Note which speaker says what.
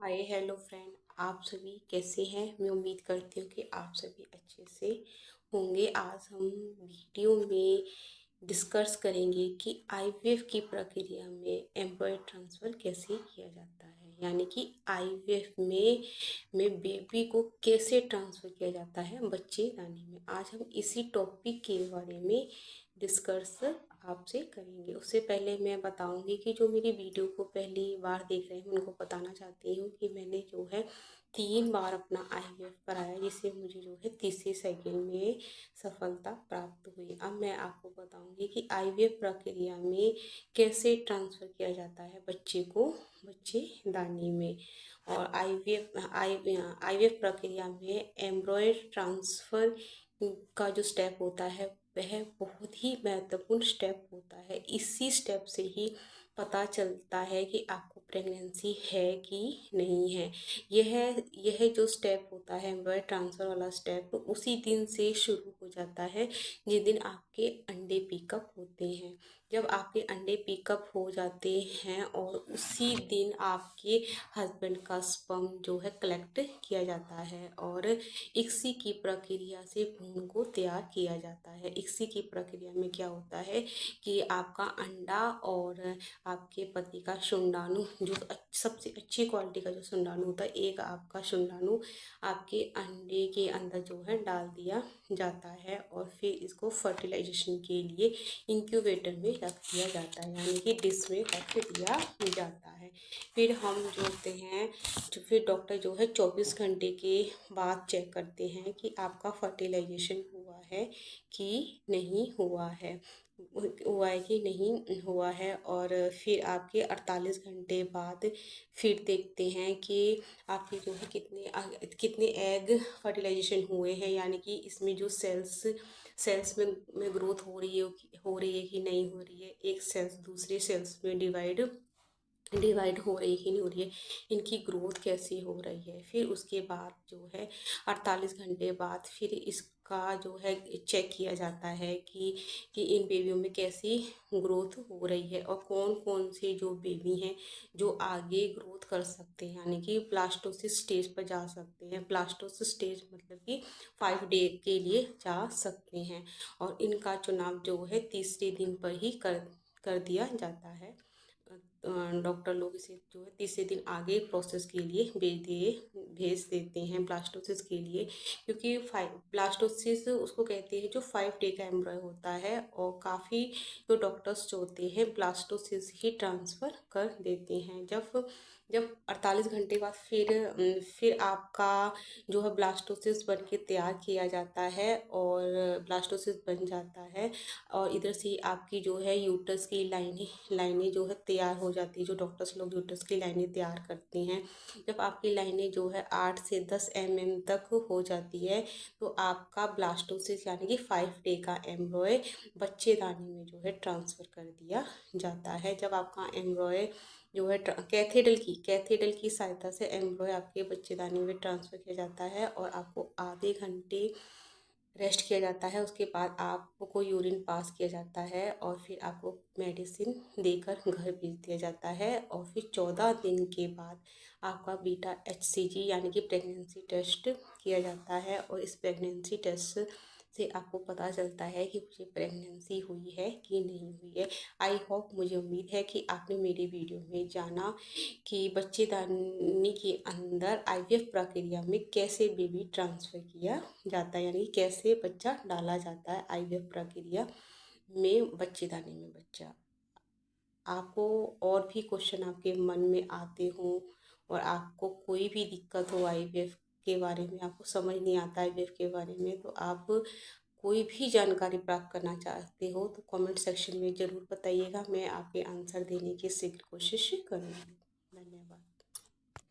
Speaker 1: Hi hello friend. आप सभी कैसे हैं? मैं उम्मीद करती हूँ कि आप सभी अच्छे से होंगे। आज हम वीडियो में डिस्कस करेंगे कि आईवीएफ की प्रक्रिया में एम्ब्रॉयड ट्रांसफ़र कैसे किया जाता है, यानी कि आईवीएफ में बेबी को कैसे ट्रांसफ़र किया जाता है बच्चेदानी में। आज हम इसी टॉपिक के बारे में डिस्कस आपसे करेंगे। उससे पहले मैं बताऊंगी कि जो मेरी वीडियो को पहली बार देख रहे हैं उनको बताना चाहती हूँ कि मैंने जो है 3 बार अपना आईवीएफ कराया, जिससे मुझे जो है तीसरे साइकिल में सफलता प्राप्त हुई। अब मैं आपको बताऊंगी कि आईवीएफ प्रक्रिया में कैसे ट्रांसफ़र किया जाता है बच्चे को बच्चेदानी में। और आईवीएफ प्रक्रिया में एम्ब्रॉयड ट्रांसफ़र का जो स्टेप होता है वह बहुत ही महत्वपूर्ण स्टेप होता है। इसी स्टेप से ही पता चलता है कि आपको प्रेगनेंसी है कि नहीं है। यह जो स्टेप होता है एम्ब्रॉयड ट्रांसफ़र वाला स्टेप, उसी दिन से शुरू हो जाता है जिस दिन आपके अंडे पिकअप होते हैं। जब आपके अंडे पिकअप हो जाते हैं और उसी दिन आपके हस्बैंड का स्पर्म जो है कलेक्ट किया जाता है और इक्सी की प्रक्रिया से भ्रूण को तैयार किया जाता है। इक्सी की प्रक्रिया में क्या होता है कि आपका अंडा और आपके पति का शुंडाणु, जो सबसे अच्छी क्वालिटी का जो शुंडाणु होता है, एक आपका शुंडाणु आपके अंडे के अंदर जो है डाल दिया जाता है और फिर इसको फर्टिलाइजेशन के लिए इंक्यूबेटर में रख दिया जाता है, यानी कि डिश में रख दिया जाता है। फिर हम जो होते हैं फिर डॉक्टर जो है 24 घंटे के बाद चेक करते हैं कि आपका फर्टिलाइजेशन हुआ है कि नहीं हुआ है, कि नहीं हुआ है। और फिर आपके 48 घंटे बाद फिर देखते हैं कि आपके जो है कितने एग फर्टिलाइजेशन हुए हैं, यानी कि इसमें जो सेल्स में ग्रोथ हो रही है कि नहीं हो रही है, एक सेल्स दूसरे सेल्स में डिवाइड हो रही है कि नहीं हो रही है, इनकी ग्रोथ कैसी हो रही है। फिर उसके बाद जो है 48 घंटे बाद फिर इसका जो है चेक किया जाता है कि इन बेबियों में कैसी ग्रोथ हो रही है और कौन कौन से जो बेबी हैं जो आगे ग्रोथ कर सकते हैं, यानी कि ब्लास्टोसिस स्टेज पर जा सकते हैं। ब्लास्टोसिस स्टेज मतलब कि 5 डे के लिए जा सकते हैं और इनका चुनाव जो है तीसरे दिन पर ही कर दिया जाता है। डॉक्टर लोग इसे जो है तीसरे दिन आगे प्रोसेस के लिए भेज देते हैं ब्लास्टोसिस के लिए, क्योंकि ब्लास्टोसिस उसको कहते हैं जो 5 डे का एम्ब्रॉय होता है। और काफ़ी जो डॉक्टर्स जो होते हैं ब्लास्टोसिस ही ट्रांसफ़र कर देते हैं। जब जब 48 घंटे बाद फिर आपका जो है ब्लास्टोसिस बन के तैयार किया जाता है और ब्लास्टोसिस बन जाता है और इधर से आपकी जो है यूट्रस की लाइनें जो है तैयार हो जाती है। जो डॉक्टर्स लोग यूट्रस की लाइनें तैयार करते हैं, जब आपकी लाइनें जो है 8 से 10 mm तक हो जाती है तो आपका ब्लास्टोसिस यानी कि 5 डे का एम्ब्रॉय बच्चेदानी में जो है ट्रांसफ़र कर दिया जाता है। जब आपका एम्ब्रॉय जो है कैथेडल की सहायता से एम्ब्रॉय आपके बच्चेदानी में ट्रांसफ़र किया जाता है और आपको आधे घंटे रेस्ट किया जाता है। उसके बाद आपको यूरिन पास किया जाता है और फिर आपको मेडिसिन देकर घर भेज दिया जाता है और फिर 14 दिन के बाद आपका बीटा HCG यानी कि प्रेगनेंसी टेस्ट किया जाता है और इस प्रेगनेंसी टेस्ट से आपको पता चलता है कि मुझे प्रेगनेंसी हुई है कि नहीं हुई है। आई होप, मुझे उम्मीद है कि आपने मेरी वीडियो में जाना कि बच्चेदानी के अंदर आईवीएफ प्रक्रिया में कैसे बेबी ट्रांसफ़र किया जाता है, यानी कैसे बच्चा डाला जाता है आईवीएफ प्रक्रिया में बच्चेदानी में बच्चा। आपको और भी क्वेश्चन आपके मन में आते हों और आपको कोई भी दिक्कत हो आईवीएफ के बारे में, आपको समझ नहीं आता आईवीएफ के बारे में, तो आप कोई भी जानकारी प्राप्त करना चाहते हो तो कमेंट सेक्शन में ज़रूर बताइएगा। मैं आपके आंसर देने की शीघ्र कोशिश करूँगी।